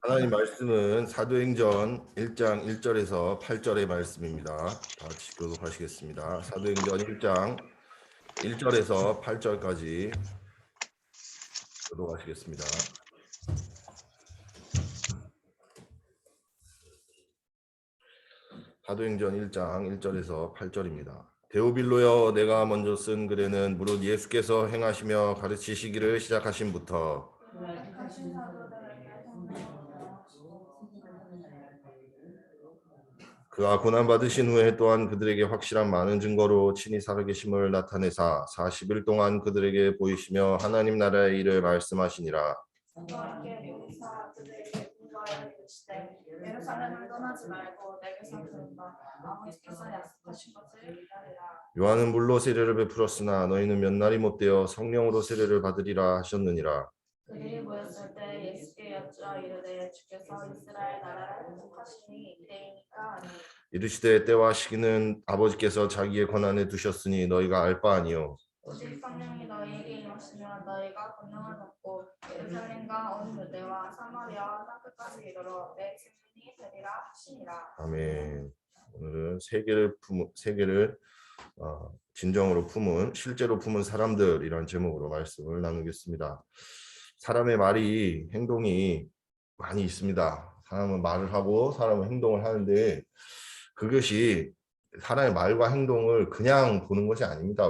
하나님 말씀은 사도행전 1장 1절에서 8절의 말씀입니다. 다 같이 교독하시겠습니다. 사도행전 1장 1절에서 8절까지 교독하시겠습니다. 사도행전 1장 1절에서 8절입니다. 데오빌로여, 내가 먼저 쓴 글에는 무릇 예수께서 행하시며 가르치시기를 시작하신부터 그가 고난받으신 후에 또한 그들에게 확실한 많은 증거로 친히 살아계심을 나타내사 40일 동안 그들에게 보이시며 하나님 나라의 일을 말씀하시니라. 예루살렘을 떠나지 말고 내게서 들은 바 아버지께서 약속하신 것을 기다리라. 요한은 물로 세례를 베풀었으나 너희는 몇 날이 못되어 성령으로 세례를 받으리라 하셨느니라. 그들이 모였을 때 예수께 여쭈어 이르되 주께서 이스라엘 나라를 회복하시니 이때이니까 아니요. 이르시되 때와 시기는 아버지께서 자기의 권한에 두셨으니 너희가 알 바 아니요. 오직 성령이 너희에게 임하시면 너희가 권능을 받고 예루살렘과 온 유대와 사마리아와 땅끝까지 이르러 내 증인이 되리라 하시니라. 아멘. 오늘은 세계를 진정으로 품은, 실제로 품은 사람들이란 제목으로 말씀을 나누겠습니다. 사람의 말이, 행동이 많이 있습니다. 사람은 말을 하고 사람은 행동을 하는데 그것이 사람의 말과 행동을 그냥 보는 것이 아닙니다.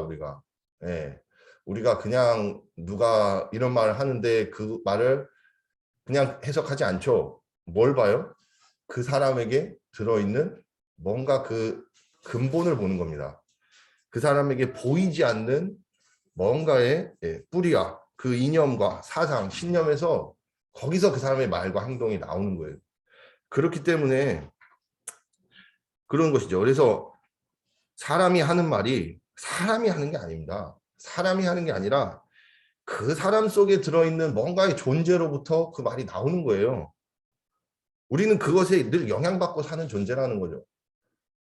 우리가 그냥 누가 이런 말을 하는데 그 말을 그냥 해석하지 않죠. 뭘 봐요? 그 사람에게 들어있는 뭔가 그 근본을 보는 겁니다. 그 사람에게 보이지 않는 뭔가의 뿌리와 그 이념과 사상, 신념에서 거기서 그 사람의 말과 행동이 나오는 거예요. 그렇기 때문에 그런 것이죠. 그래서 사람이 하는 말이 사람이 하는 게 아닙니다. 사람이 하는 게 아니라 그 사람 속에 들어있는 뭔가의 존재로부터 그 말이 나오는 거예요. 우리는 그것에 늘 영향받고 사는 존재라는 거죠.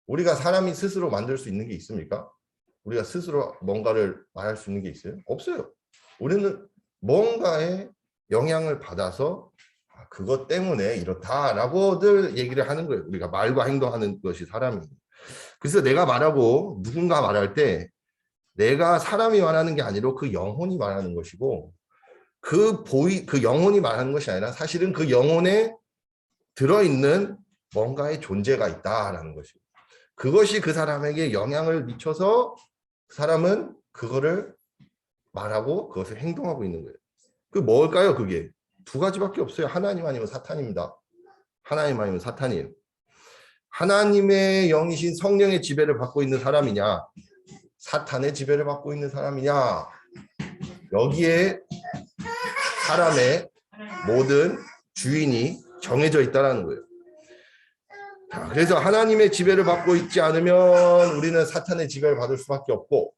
우리가 사람이 스스로 만들 수 있는 게 있습니까? 우리가 스스로 뭔가를 말할 수 있는 게 있어요? 없어요. 우리는 뭔가에 영향을 받아서 그것 때문에 이렇다라고들 얘기를 하는 거예요. 우리가 말과 행동하는 것이 사람이. 그래서 내가 말하고 누군가 말할 때 내가 사람이 말하는 게 아니라 그 영혼이 말하는 것이고 그 영혼이 말하는 것이 아니라 사실은 그 영혼에 들어있는 뭔가의 존재가 있다라는 것이고 그것이 그 사람에게 영향을 미쳐서 그 사람은 그거를 말하고 그것을 행동하고 있는 거예요. 그 뭘까요? 그게 두 가지밖에 없어요. 하나님 아니면 사탄입니다. 하나님 아니면 사탄이에요. 하나님의 영이신 성령의 지배를 받고 있는 사람이냐 사탄의 지배를 받고 있는 사람이냐 여기에 사람의 모든 주인이 정해져 있다는 거예요. 그래서 하나님의 지배를 받고 있지 않으면 우리는 사탄의 지배를 받을 수밖에 없고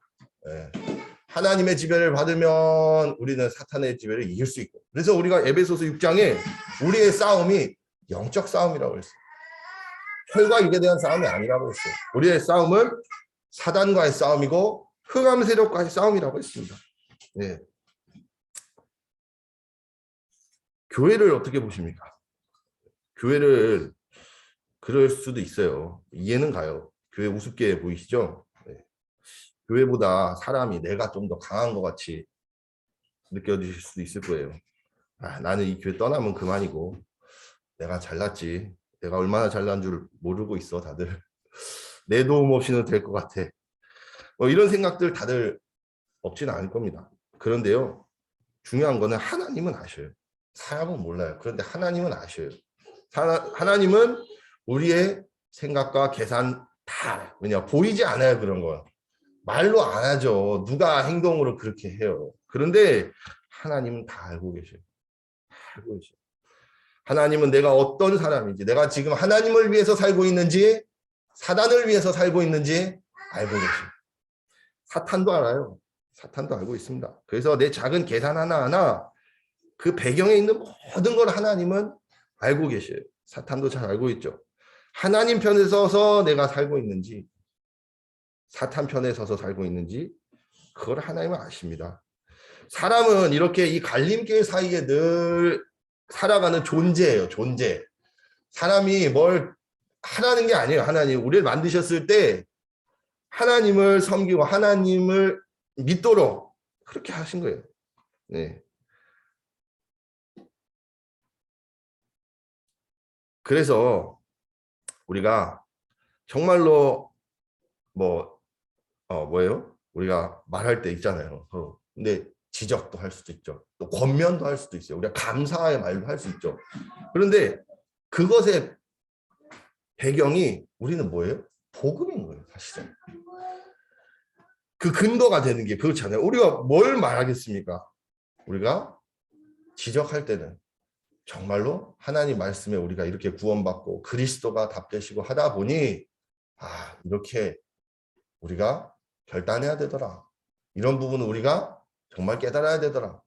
하나님의 지배를 받으면 우리는 사탄의 지배를 이길 수 있고 그래서 우리가 에베소서 6장에 우리의 싸움이 영적 싸움이라고 했어요. 혈과 육에 대한 싸움이 아니라고 했어요. 우리의 싸움은 사단과의 싸움이고 흑암 세력과의 싸움이라고 했습니다. 네. 교회를 어떻게 보십니까? 교회를 그럴 수도 있어요. 이해는 가요. 교회 우습게 보이시죠? 네. 교회보다 사람이 내가 좀 더 강한 것 같이 느껴지실 수도 있을 거예요. 나는 이 교회 떠나면 그만이고 내가 잘났지. 내가 얼마나 잘난 줄 모르고 있어 다들. 내 도움 없이는 될 것 같아. 이런 생각들 다들 없지는 않을 겁니다. 그런데요. 중요한 거는 하나님은 아셔요. 사람은 몰라요. 그런데 하나님은 아셔요. 하나님은 우리의 생각과 계산 다 보이지 않아요. 그런 거 말로 안 하죠. 누가 행동으로 그렇게 해요. 그런데 하나님은 다 알고 계셔요. 알고 계셔요. 하나님은 내가 어떤 사람인지 내가 지금 하나님을 위해서 살고 있는지 사단을 위해서 살고 있는지 알고 계셔요. 사탄도 알아요. 사탄도 알고 있습니다. 그래서 내 작은 계산 하나하나 그 배경에 있는 모든 걸 하나님은 알고 계셔요. 사탄도 잘 알고 있죠. 하나님 편에 서서 내가 살고 있는지 사탄 편에 서서 살고 있는지 그걸 하나님은 아십니다. 사람은 이렇게 이 갈림길 사이에 늘 살아가는 존재예요. 존재. 사람이 뭘 하라는 게 아니에요. 하나님 우리를 만드셨을 때 하나님을 섬기고 하나님을 믿도록 그렇게 하신 거예요. 네. 그래서 우리가 정말로 뭐예요? 우리가 말할 때 있잖아요. 근데 지적도 할 수도 있죠. 또 권면도 할 수도 있어요. 우리가 감사의 말도 할 수 있죠. 그런데 그것의 배경이 우리는 뭐예요? 복음인 거예요, 사실은. 그 근거가 되는 게 그렇잖아요. 우리가 뭘 말하겠습니까? 우리가 지적할 때는 정말로 하나님 말씀에 우리가 이렇게 구원받고 그리스도가 답되시고 하다 보니 이렇게 우리가 결단해야 되더라. 이런 부분은 우리가 정말 깨달아야 되더라.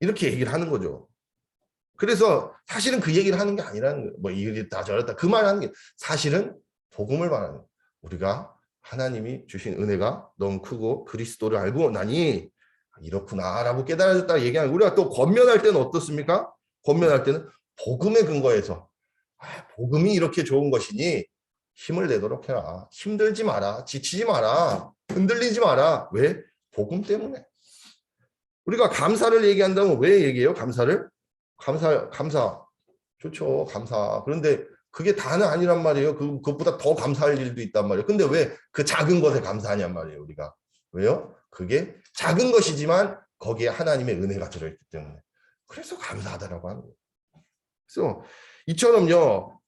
이렇게 얘기를 하는 거죠. 그래서 사실은 그 얘기를 하는 게 아니라는 거예요. 뭐 이랬다 저랬다 그 말 하는 게 사실은 복음을 말하는 거예요. 우리가 하나님이 주신 은혜가 너무 크고 그리스도를 알고 나니 이렇구나라고 깨달아졌다 얘기하는 거예요. 우리가 또 권면할 때는 어떻습니까? 권면할 때는 복음의 근거에서 복음이 이렇게 좋은 것이니 힘을 내도록 해라. 힘들지 마라. 지치지 마라. 흔들리지 마라. 왜? 복음 때문에. 우리가 감사를 얘기한다면 왜 얘기해요? 감사를? 감사. 좋죠. 감사. 그런데 그게 다는 아니란 말이에요. 그것보다 더 감사할 일도 있단 말이에요. 근데 왜 그 작은 것에 감사하냔 말이에요. 우리가. 왜요? 그게 작은 것이지만 거기에 하나님의 은혜가 들어있기 때문에. 그래서 감사하다라고 하는 거예요. 그래서 이처럼요.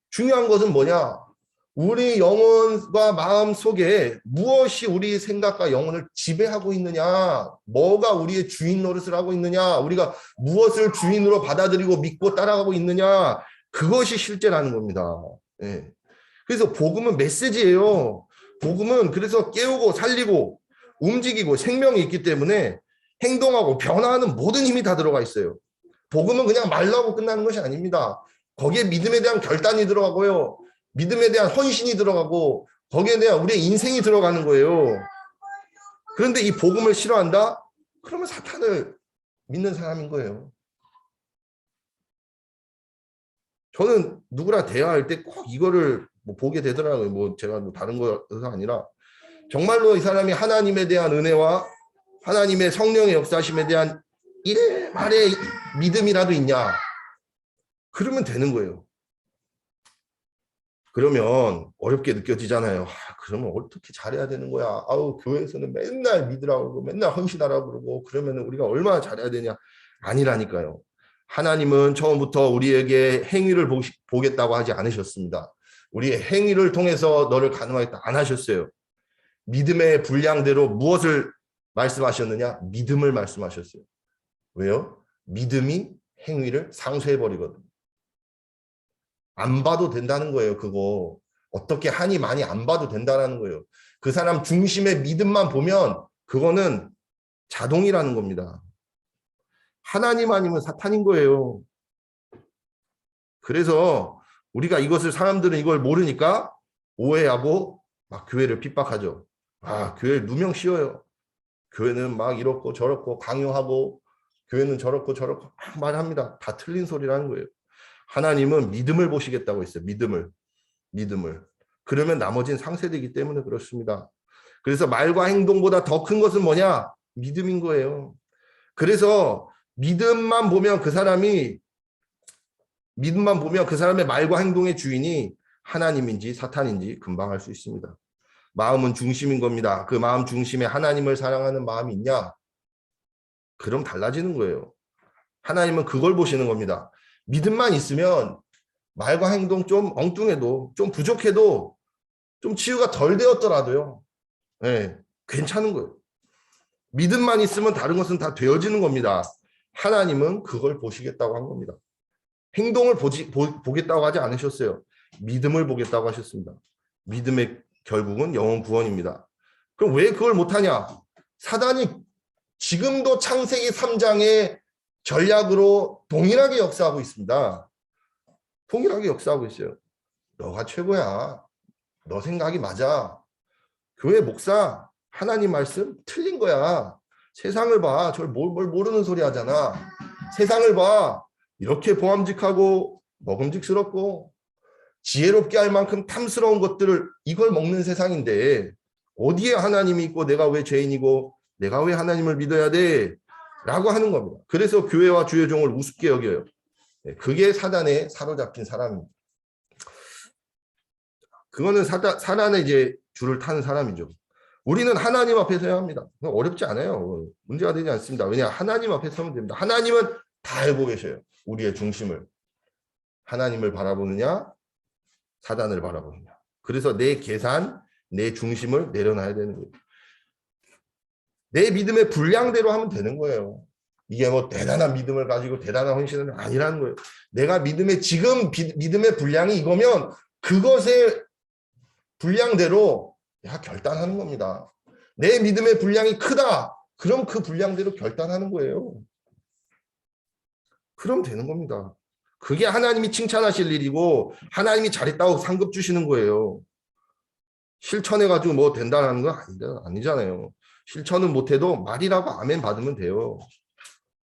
중요한 것은 뭐냐? 우리 영혼과 마음 속에 무엇이 우리 생각과 영혼을 지배하고 있느냐, 뭐가 우리의 주인 노릇을 하고 있느냐, 우리가 무엇을 주인으로 받아들이고 믿고 따라가고 있느냐, 그것이 실제라는 겁니다. 예. 그래서 복음은 메시지예요. 복음은 그래서 깨우고 살리고 움직이고 생명이 있기 때문에 행동하고 변화하는 모든 힘이 다 들어가 있어요. 복음은 그냥 말로 하고 끝나는 것이 아닙니다. 거기에 믿음에 대한 결단이 들어가고요. 믿음에 대한 헌신이 들어가고 거기에 대한 우리의 인생이 들어가는 거예요. 그런데 이 복음을 싫어한다? 그러면 사탄을 믿는 사람인 거예요. 저는 누구랑 대화할 때 꼭 이거를 보게 되더라고요. 제가 다른 거가 아니라 정말로 이 사람이 하나님에 대한 은혜와 하나님의 성령의 역사심에 대한 일말의 믿음이라도 있냐? 그러면 되는 거예요. 그러면 어렵게 느껴지잖아요. 그러면 어떻게 잘해야 되는 거야? 교회에서는 맨날 믿으라고 그러고 맨날 헌신하라고 그러고 그러면 우리가 얼마나 잘해야 되냐? 아니라니까요. 하나님은 처음부터 우리에게 행위를 보겠다고 하지 않으셨습니다. 우리의 행위를 통해서 너를 가능하겠다 안 하셨어요. 믿음의 분량대로 무엇을 말씀하셨느냐? 믿음을 말씀하셨어요. 왜요? 믿음이 행위를 상쇄해버리거든요. 안 봐도 된다는 거예요. 그거 어떻게 하니 많이 안 봐도 된다는 거예요. 그 사람 중심의 믿음만 보면 그거는 자동이라는 겁니다. 하나님 아니면 사탄인 거예요. 그래서 우리가 사람들은 이걸 모르니까 오해하고 막 교회를 핍박하죠. 교회 누명 씌워요. 교회는 막 이렇고 저렇고 강요하고 교회는 저렇고 저렇고 막 말합니다. 다 틀린 소리라는 거예요. 하나님은 믿음을 보시겠다고 했어요. 믿음을. 그러면 나머지는 상쇄되기 때문에 그렇습니다. 그래서 말과 행동보다 더 큰 것은 뭐냐? 믿음인 거예요. 그래서 믿음만 보면 그 사람의 말과 행동의 주인이 하나님인지 사탄인지 금방 알 수 있습니다. 마음은 중심인 겁니다. 그 마음 중심에 하나님을 사랑하는 마음이 있냐? 그럼 달라지는 거예요. 하나님은 그걸 보시는 겁니다. 믿음만 있으면 말과 행동 좀 엉뚱해도 좀 부족해도 좀 치유가 덜 되었더라도요. 네, 괜찮은 거예요. 믿음만 있으면 다른 것은 다 되어지는 겁니다. 하나님은 그걸 보시겠다고 한 겁니다. 행동을 보겠다고 하지 않으셨어요. 믿음을 보겠다고 하셨습니다. 믿음의 결국은 영혼 구원입니다. 그럼 왜 그걸 못하냐? 사단이 지금도 창세기 3장의 전략으로 동일하게 역사하고 있습니다. 동일하게 역사하고 있어요. 너가 최고야. 너 생각이 맞아. 교회 목사 하나님 말씀 틀린 거야. 세상을 봐. 뭘 모르는 소리 하잖아. 세상을 봐. 이렇게 보암직하고 먹음직스럽고 지혜롭게 할 만큼 탐스러운 것들을 이걸 먹는 세상인데 어디에 하나님이 있고 내가 왜 죄인이고 내가 왜 하나님을 믿어야 돼? 라고 하는 겁니다. 그래서 교회와 주의 종을 우습게 여겨요. 그게 사단에 사로잡힌 사람입니다. 그거는 사단의 이제 줄을 타는 사람이죠. 우리는 하나님 앞에 서야 합니다. 어렵지 않아요. 문제가 되지 않습니다. 왜냐 하나님 앞에 서면 됩니다. 하나님은 다 알고 계셔요. 우리의 중심을. 하나님을 바라보느냐 사단을 바라보느냐. 그래서 내 계산, 내 중심을 내려놔야 되는 거예요. 내 믿음의 분량대로 하면 되는 거예요. 이게 뭐 대단한 믿음을 가지고 대단한 헌신은 아니라는 거예요. 내가 믿음의 지금 믿음의 분량이 이거면 그것의 분량대로 내가 결단하는 겁니다. 내 믿음의 분량이 크다. 그럼 그 분량대로 결단하는 거예요. 그럼 되는 겁니다. 그게 하나님이 칭찬하실 일이고 하나님이 잘했다고 상급 주시는 거예요. 실천해가지고 뭐 된다는 건 아니잖아요. 실천은 못해도 말이라고 아멘 받으면 돼요.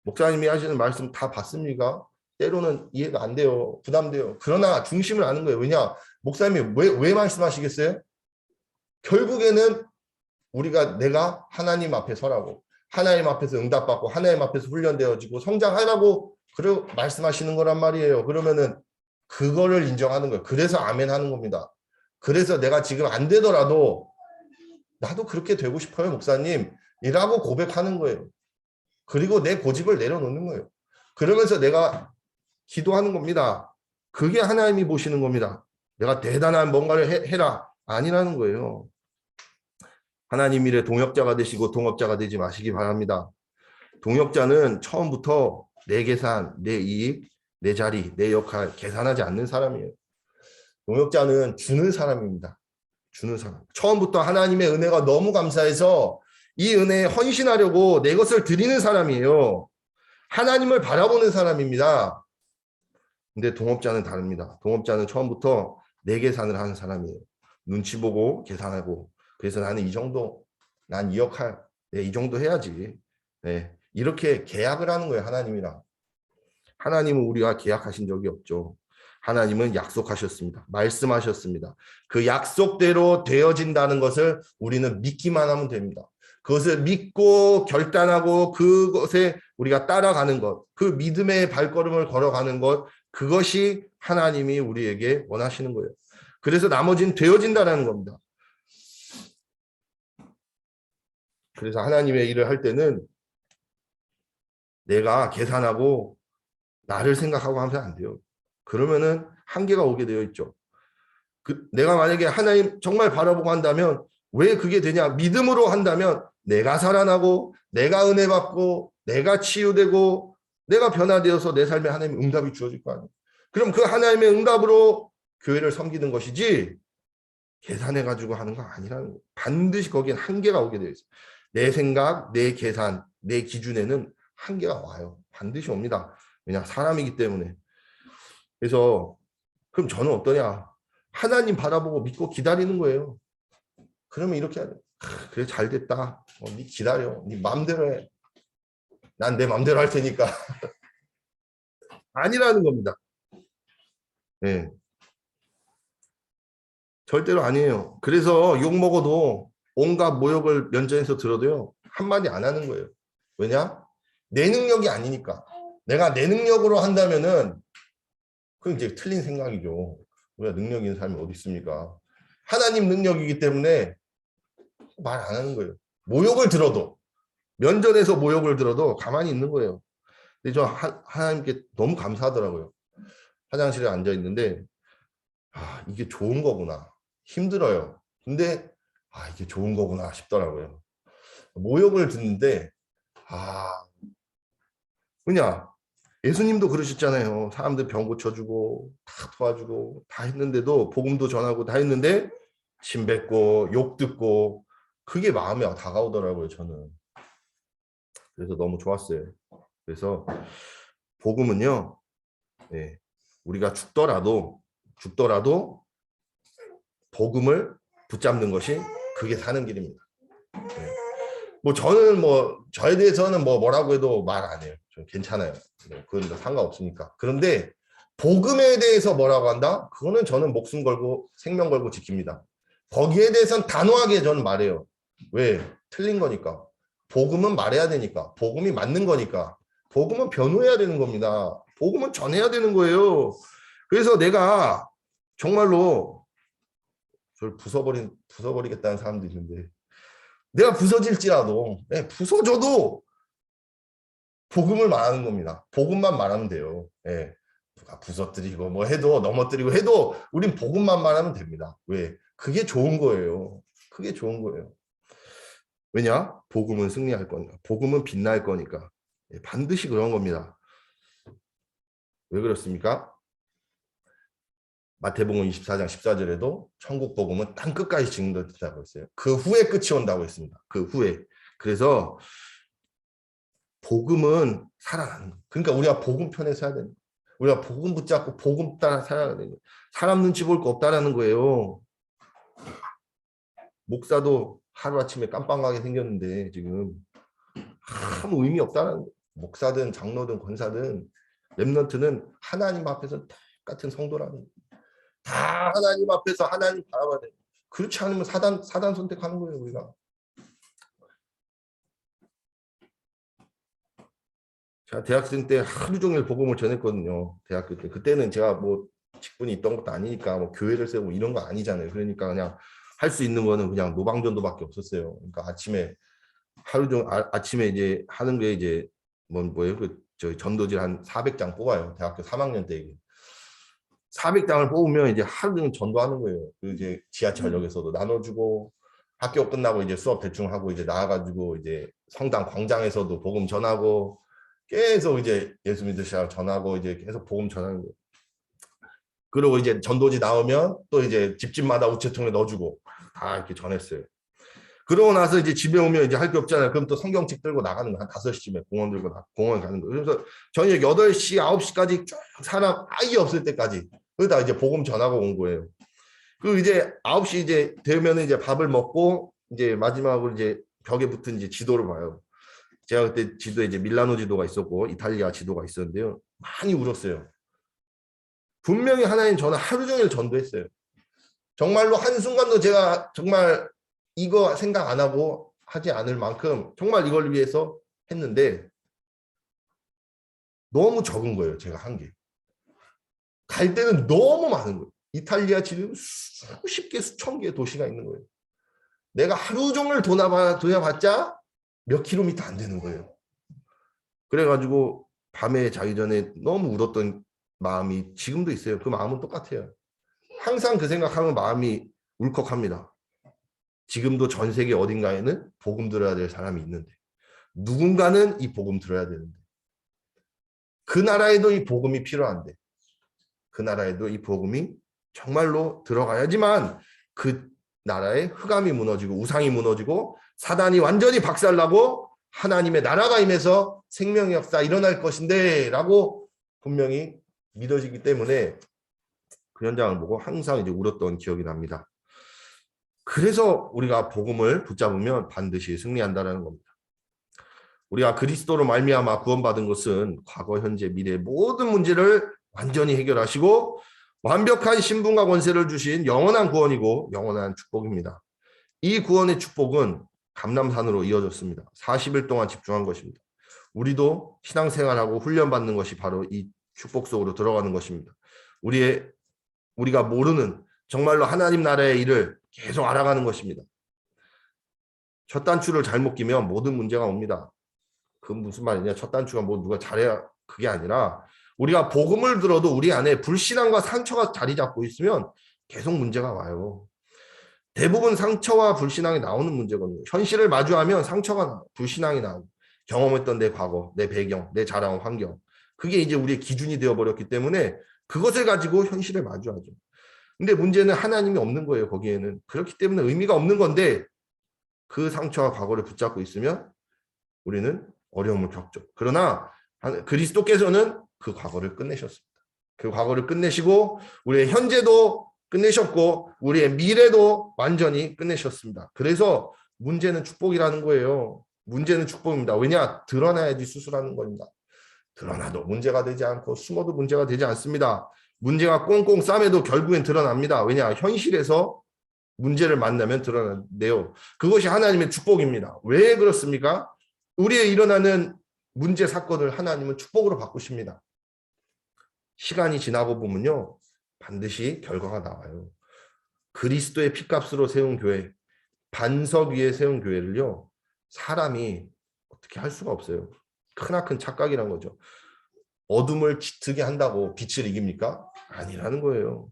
목사님이 하시는 말씀 다 받습니까? 때로는 이해가 안 돼요. 부담돼요. 그러나 중심을 아는 거예요. 왜냐? 목사님이 왜 말씀하시겠어요? 결국에는 내가 하나님 앞에 서라고 하나님 앞에서 응답받고 하나님 앞에서 훈련되어지고 성장하라고 말씀하시는 거란 말이에요. 그러면은 그거를 인정하는 거예요. 그래서 아멘 하는 겁니다. 그래서 내가 지금 안 되더라도 나도 그렇게 되고 싶어요, 목사님. 이라고 고백하는 거예요. 그리고 내 고집을 내려놓는 거예요. 그러면서 내가 기도하는 겁니다. 그게 하나님이 보시는 겁니다. 내가 대단한 뭔가를 해라. 아니라는 거예요. 하나님 일에 동역자가 되시고 동업자가 되지 마시기 바랍니다. 동역자는 처음부터 내 계산, 내 이익, 내 자리, 내 역할 계산하지 않는 사람이에요. 동역자는 주는 사람입니다. 주는 사람. 처음부터 하나님의 은혜가 너무 감사해서 이 은혜에 헌신하려고 내 것을 드리는 사람이에요. 하나님을 바라보는 사람입니다. 근데 동업자는 다릅니다. 동업자는 처음부터 내 계산을 하는 사람이에요. 눈치 보고 계산하고 그래서 나는 이 정도, 난 이 역할, 이 정도 해야지. 네. 이렇게 계약을 하는 거예요, 하나님이랑. 하나님은 우리와 계약하신 적이 없죠. 하나님은 약속하셨습니다. 말씀하셨습니다. 그 약속대로 되어진다는 것을 우리는 믿기만 하면 됩니다. 그것을 믿고 결단하고 그것에 우리가 따라가는 것, 그 믿음의 발걸음을 걸어가는 것, 그것이 하나님이 우리에게 원하시는 거예요. 그래서 나머지는 되어진다는 겁니다. 그래서 하나님의 일을 할 때는 내가 계산하고 나를 생각하고 하면 안 돼요. 그러면은 한계가 오게 되어 있죠. 내가 만약에 하나님 정말 바라보고 한다면 왜 그게 되냐? 믿음으로 한다면 내가 살아나고 내가 은혜 받고 내가 치유되고 내가 변화되어서 내 삶에 하나님의 응답이 주어질 거 아니에요. 그럼 그 하나님의 응답으로 교회를 섬기는 것이지 계산해가지고 하는 거 아니라는 거예요. 반드시 거기엔 한계가 오게 되어 있어요. 내 생각, 내 계산, 내 기준에는 한계가 와요. 반드시 옵니다. 왜냐? 사람이기 때문에. 그래서 그럼 저는 어떠냐? 하나님 바라보고 믿고 기다리는 거예요. 그러면 이렇게 하죠. 그래 잘 됐다. 네 기다려. 네 마음대로 해. 난 내 마음대로 할 테니까. 아니라는 겁니다. 네. 절대로 아니에요. 그래서 욕 먹어도 온갖 모욕을 면전에서 들어도요. 한마디 안 하는 거예요. 왜냐? 내 능력이 아니니까. 내가 내 능력으로 한다면은 그건 이제 틀린 생각이죠. 우리가 능력 있는 사람이 어디 있습니까? 하나님 능력이기 때문에 말 안 하는 거예요. 모욕을 들어도 면전에서 모욕을 들어도 가만히 있는 거예요. 근데 저 하나님께 너무 감사하더라고요. 화장실에 앉아 있는데 이게 좋은 거구나. 힘들어요. 근데 이게 좋은 거구나 싶더라고요. 모욕을 듣는데 그냥 예수님도 그러셨잖아요. 사람들 병 고쳐주고 다 도와주고 다 했는데도 복음도 전하고 다 했는데 침 뱉고 욕 듣고 그게 마음에 다가오더라고요. 저는. 그래서 너무 좋았어요. 그래서 복음은요. 네, 우리가 죽더라도 복음을 붙잡는 것이 그게 사는 길입니다. 네. 뭐 저는 뭐 저에 대해서는 뭐 뭐라고 해도 말 안 해요. 좀 괜찮아요. 뭐 그건 뭐 상관없으니까. 그런데 복음에 대해서 뭐라고 한다? 그거는 저는 목숨 걸고 생명 걸고 지킵니다. 거기에 대해서는 단호하게 저는 말해요. 왜? 틀린 거니까. 복음은 말해야 되니까. 복음이 맞는 거니까. 복음은 변호해야 되는 겁니다. 복음은 전해야 되는 거예요. 그래서 내가 정말로 저를 부숴버리겠다는 사람도 있는데 내가 부서질지라도 부서져도 복음을 말하는 겁니다. 복음만 말하면 돼요. 예. 누가 부서뜨리고 뭐 해도 넘어뜨리고 해도 우린 복음만 말하면 됩니다. 왜? 그게 좋은 거예요. 그게 좋은 거예요. 왜냐? 복음은 승리할 거니까. 복음은 빛날 거니까. 예, 반드시 그런 겁니다. 왜 그렇습니까? 마태복음 24장 14절에도 천국 복음은 땅 끝까지 증거된다고 했어요. 그 후에 끝이 온다고 했습니다. 그 후에. 그래서 복음은 살아나는 거예요. 그러니까 우리가 복음 편에 서야 되는 거예요. 우리가 복음 붙잡고 복음 따라 살아야 되는 거예요. 사람 눈치 볼 거 없다라는 거예요. 목사도 하루아침에 깜빵하게 생겼는데 지금 아무 의미 없다는 거예요. 목사든 장로든 권사든 렘넌트는 하나님 앞에서 똑같은 성도라는 거예요. 다 하나님 앞에서 하나님 바라봐야 돼요. 그렇지 않으면 사단 선택하는 거예요, 우리가. 제가 대학생 때 하루 종일 복음을 전했거든요. 대학교 때. 그때는 제가 뭐 직분이 있던 것도 아니니까 뭐 교회를 세우고 이런 거 아니잖아요. 그러니까 그냥 할 수 있는 거는 그냥 노방전도밖에 없었어요. 그러니까 아침에 하루 종일 아침에 이제 하는 게 이제 뭐예요? 저 전도지를 한 400장 뽑아요. 대학교 3학년 때. 400장을 뽑으면 이제 하루 종일 전도하는 거예요. 그 이제 지하철역에서도 나눠주고 학교 끝나고 이제 수업 대충 하고 이제 나와가지고 이제 성당 광장에서도 복음 전하고 계속 이제 예수 믿으시라고 전하고 이제 계속 복음 전하는 거예요. 그리고 이제 전도지 나오면 또 이제 집집마다 우체통에 넣어주고 다 이렇게 전했어요. 그러고 나서 이제 집에 오면 이제 할 게 없잖아요. 그럼 또 성경책 들고 나가는 거 한 5시쯤에 공원 들고 공원 가는 거예요. 그래서 저녁 8시, 9시까지 쭉 사람 아예 없을 때까지 그러다 이제 복음 전하고 온 거예요. 그리고 이제 9시 이제 되면 이제 밥을 먹고 이제 마지막으로 이제 벽에 붙은 이제 지도를 봐요. 제가 그때 지도에 이제 밀라노 지도가 있었고 이탈리아 지도가 있었는데요. 많이 울었어요. 분명히 하나님 저는 하루 종일 전도했어요. 정말로 한순간도 제가 정말 이거 생각 안 하고 하지 않을 만큼 정말 이걸 위해서 했는데 너무 적은 거예요. 제가 한 게. 갈 때는 너무 많은 거예요. 이탈리아 지도는 수십 개, 수천 개의 도시가 있는 거예요. 내가 하루 종일 돌아봤자 몇 킬로미터 안 되는 거예요. 그래가지고 밤에 자기 전에 너무 울었던 마음이 지금도 있어요. 그 마음은 똑같아요. 항상 그 생각하면 마음이 울컥합니다. 지금도 전 세계 어딘가에는 복음 들어야 될 사람이 있는데 누군가는 이 복음 들어야 되는데 그 나라에도 이 복음이 필요한데 그 나라에도 이 복음이 정말로 들어가야지만 그 나라의 흑암이 무너지고 우상이 무너지고 사단이 완전히 박살나고 하나님의 나라가 임해서 생명의 역사 일어날 것인데 라고 분명히 믿어지기 때문에 그 현장을 보고 항상 이제 울었던 기억이 납니다. 그래서 우리가 복음을 붙잡으면 반드시 승리한다는 겁니다. 우리가 그리스도로 말미암아 구원받은 것은 과거, 현재, 미래의 모든 문제를 완전히 해결하시고 완벽한 신분과 권세를 주신 영원한 구원이고 영원한 축복입니다. 이 구원의 축복은 감람산으로 이어졌습니다. 40일 동안 집중한 것입니다. 우리도 신앙생활하고 훈련받는 것이 바로 이 축복 속으로 들어가는 것입니다. 우리가 모르는 정말로 하나님 나라의 일을 계속 알아가는 것입니다. 첫 단추를 잘못 끼면 모든 문제가 옵니다. 그건 무슨 말이냐? 첫 단추가 뭐 누가 잘해야 그게 아니라 우리가 복음을 들어도 우리 안에 불신앙과 상처가 자리 잡고 있으면 계속 문제가 와요. 대부분 상처와 불신앙이 나오는 문제거든요. 현실을 마주하면 상처가 나와, 불신앙이 나오고 경험했던 내 과거, 내 배경, 내 자라온 환경 그게 이제 우리의 기준이 되어버렸기 때문에 그것을 가지고 현실을 마주하죠. 근데 문제는 하나님이 없는 거예요. 거기에는. 그렇기 때문에 의미가 없는 건데 그 상처와 과거를 붙잡고 있으면 우리는 어려움을 겪죠. 그러나 그리스도께서는 그 과거를 끝내셨습니다. 그 과거를 끝내시고 우리의 현재도 끝내셨고 우리의 미래도 완전히 끝내셨습니다. 그래서 문제는 축복이라는 거예요. 문제는 축복입니다. 왜냐? 드러나야지 수술하는 겁니다. 드러나도 문제가 되지 않고 숨어도 문제가 되지 않습니다. 문제가 꽁꽁 싸매도 결국엔 드러납니다. 왜냐? 현실에서 문제를 만나면 드러나는데요. 그것이 하나님의 축복입니다. 왜 그렇습니까? 우리의 일어나는 문제 사건을 하나님은 축복으로 바꾸십니다. 시간이 지나고 보면요. 반드시 결과가 나와요. 그리스도의 피값으로 세운 교회, 반석 위에 세운 교회를요. 사람이 어떻게 할 수가 없어요. 크나큰 착각이란 거죠. 어둠을 짙게 한다고 빛을 이깁니까? 아니라는 거예요.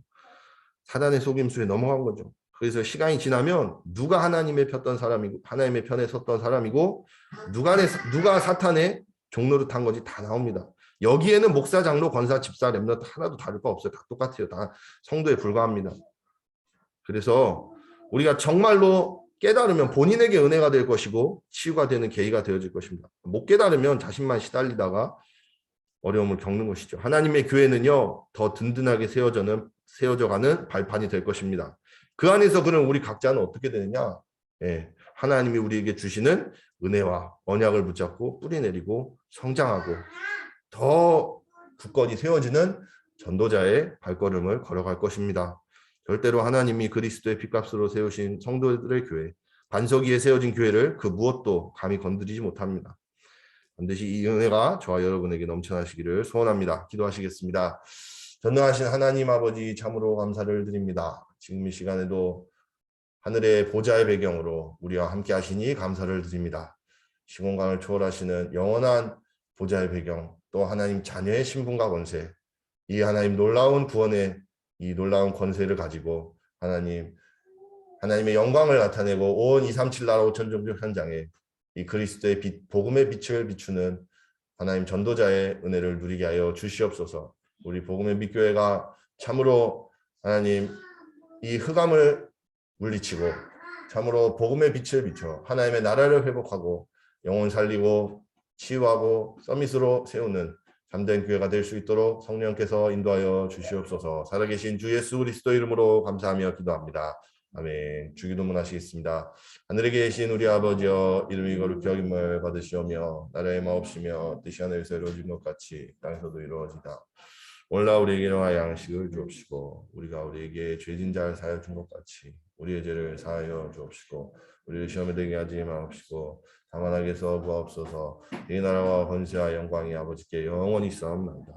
사단의 속임수에 넘어간 거죠. 그래서 시간이 지나면 누가 하나님의 폈던 사람이고 하나님의 편에 섰던 사람이고 누가 사탄의 종로를 탄 건지 다 나옵니다. 여기에는 목사, 장로, 권사, 집사, 렘넌트 하나도 다를 거 없어요. 다 똑같아요. 다 성도에 불과합니다. 그래서 우리가 정말로 깨달으면 본인에게 은혜가 될 것이고 치유가 되는 계기가 되어질 것입니다. 못 깨달으면 자신만 시달리다가 어려움을 겪는 것이죠. 하나님의 교회는요, 더 든든하게 세워져가는 발판이 될 것입니다. 그 안에서 그럼 우리 각자는 어떻게 되느냐? 예, 하나님이 우리에게 주시는 은혜와 언약을 붙잡고 뿌리 내리고 성장하고 더 굳건히 세워지는 전도자의 발걸음을 걸어갈 것입니다. 절대로 하나님이 그리스도의 피값으로 세우신 성도들의 교회, 반석 위에 세워진 교회를 그 무엇도 감히 건드리지 못합니다. 반드시 이 은혜가 저와 여러분에게 넘쳐나시기를 소원합니다. 기도하시겠습니다. 전능하신 하나님 아버지 참으로 감사를 드립니다. 지금 이 시간에도 하늘의 보좌의 배경으로 우리와 함께 하시니 감사를 드립니다. 시공간을 초월하시는 영원한 보좌의 배경, 또 하나님 자녀의 신분과 권세, 이 하나님 놀라운 구원의 이 놀라운 권세를 가지고 하나님의 영광을 나타내고 온 237 나라 5천 종족 현장에 이 그리스도의 빛, 복음의 빛을 비추는 하나님 전도자의 은혜를 누리게 하여 주시옵소서. 우리 복음의 빛교회가 참으로 하나님 이 흑암을 물리치고 참으로 복음의 빛을 비춰 하나님의 나라를 회복하고 영혼 살리고 치유하고 서밋으로 세우는 참된 교회가 될 수 있도록 성령께서 인도하여 주시옵소서. 살아계신 주 예수 그리스도 이름으로 감사하며 기도합니다. 아멘. 주기도문 하시겠습니다. 하늘에 계신 우리 아버지여, 이름이 거룩히 여김을 받으시오며 나라의 마옵시며 뜻이 하늘에서 이루어진 것 같이 땅에서도 이루어지다. 오늘날 우리에게 일용할 양식을 주옵시고 우리가 우리에게 죄진 자를 사하여 준 것 같이 우리의 죄를 사하여 주옵시고 우리를 시험에 들게 하지 마옵시고 다만 악에서 구하옵소서. 이 나라와 권세와 영광이 아버지께 영원히 있사옵나이다.